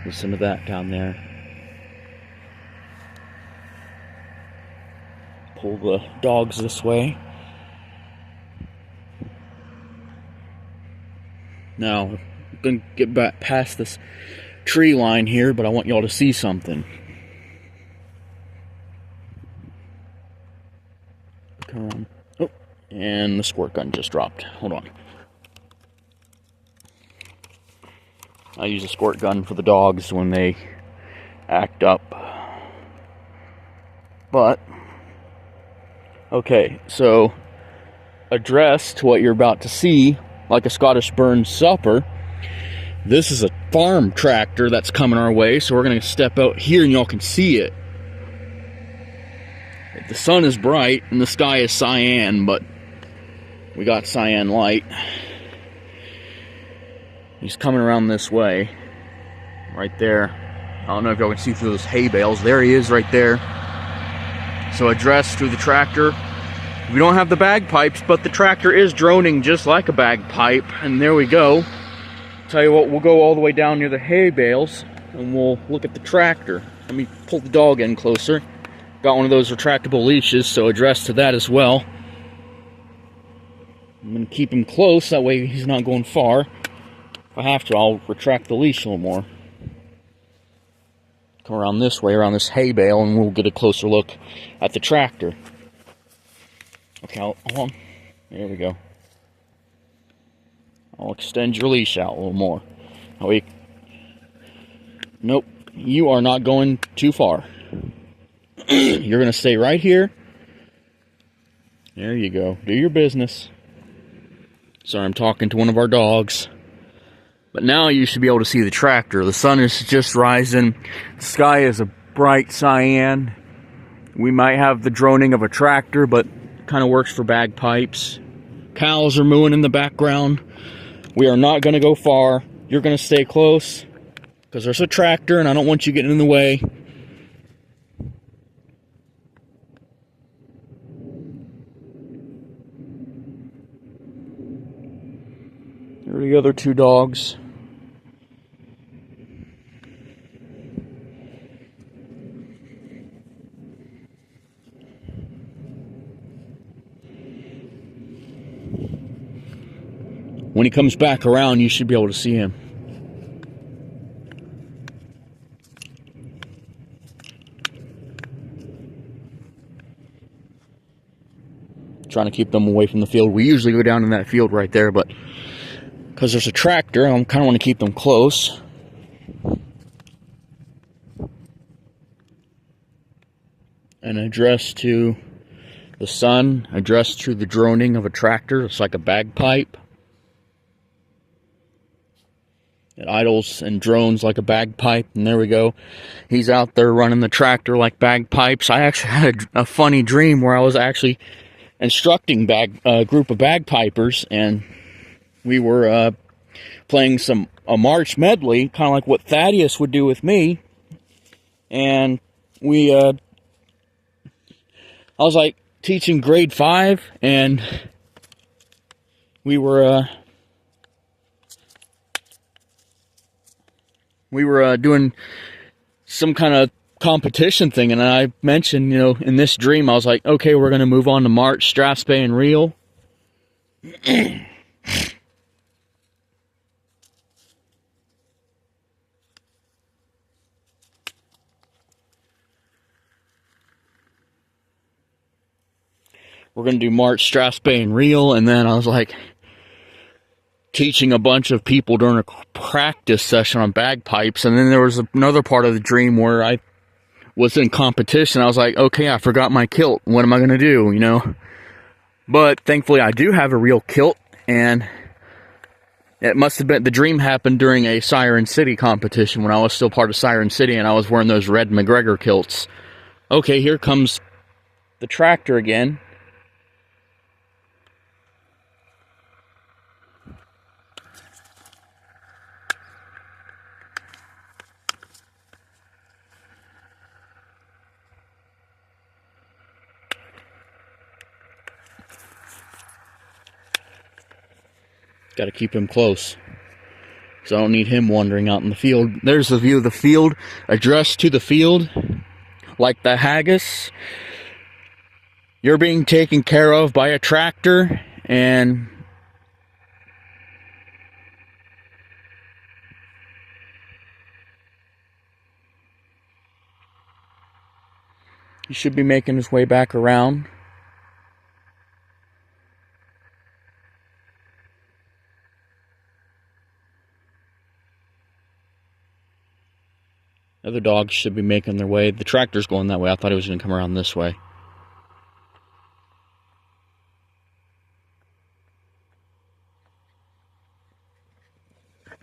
Listen to that down there. Pull the dogs this way. Now, I'm going to get back past this tree line here, but I want y'all to see something. Come on. Oh, and the squirt gun just dropped. Hold on. I use a squirt gun for the dogs when they act up. But, okay, so address to what you're about to see, like a Scottish burn supper. This is a farm tractor that's coming our way, so we're going to step out here and y'all can see it. The sun is bright and the sky is cyan, but we got cyan light. He's coming around this way, right there. I don't know if y'all can see through those hay bales. There he is right there. So address through the tractor. We don't have the bagpipes, but the tractor is droning just like a bagpipe. And there we go. Tell you what, we'll go all the way down near the hay bales and we'll look at the tractor. Let me pull the dog in closer. Got one of those retractable leashes, so address to that as well. I'm going to keep him close, that way he's not going far. If I have to, I'll retract the leash a little more. Come around this way, around this hay bale, and we'll get a closer look at the tractor. Okay, hold on. There we go. I'll extend your leash out a little more. Nope, you are not going too far. You're going to stay right here. There you go. Do your business. Sorry, I'm talking to one of our dogs. But now you should be able to see the tractor. The sun is just rising. The sky is a bright cyan. We might have the droning of a tractor, but it kind of works for bagpipes. Cows are mooing in the background. We are not going to go far. You're going to stay close because there's a tractor and I don't want you getting in the way. There are the other two dogs. When he comes back around, you should be able to see him. Trying to keep them away from the field. We usually go down in that field right there, but because there's a tractor, I kind of want to keep them close. And address to the sun, address to the droning of a tractor. It's like a bagpipe. It idles and drones like a bagpipe, and there we go. He's out there running the tractor like bagpipes. I actually had a funny dream where I was actually instructing a group of bagpipers, and we were playing a march medley, kind of like what Thaddeus would do with me. And I was like teaching grade 5, and we were doing some kind of competition thing, and I mentioned, in this dream, I was like, okay, we're going to move on to march, straps, bay, and reel. We're going to do march, straps, bay, and reel, and then I was like teaching a bunch of people during a practice session on bagpipes, and then there was another part of the dream where I was in competition. I was like, okay, I forgot my kilt. What am I going to do, But thankfully I do have a real kilt, and it must have been, the dream happened during a Siren City competition when I was still part of Siren City, and I was wearing those red McGregor kilts. Okay, here comes the tractor again. Got to keep him close. because I don't need him wandering out in the field. There's the view of the field, addressed to the field, like the haggis. You're being taken care of by a tractor, and he should be making his way back around. Other dogs should be making their way. The tractor's going that way. I thought he was going to come around this way.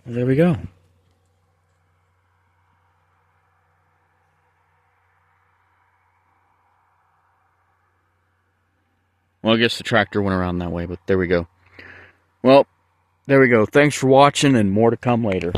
Well, there we go. Well, I guess the tractor went around that way, but there we go. Well, there we go. Thanks for watching, and more to come later.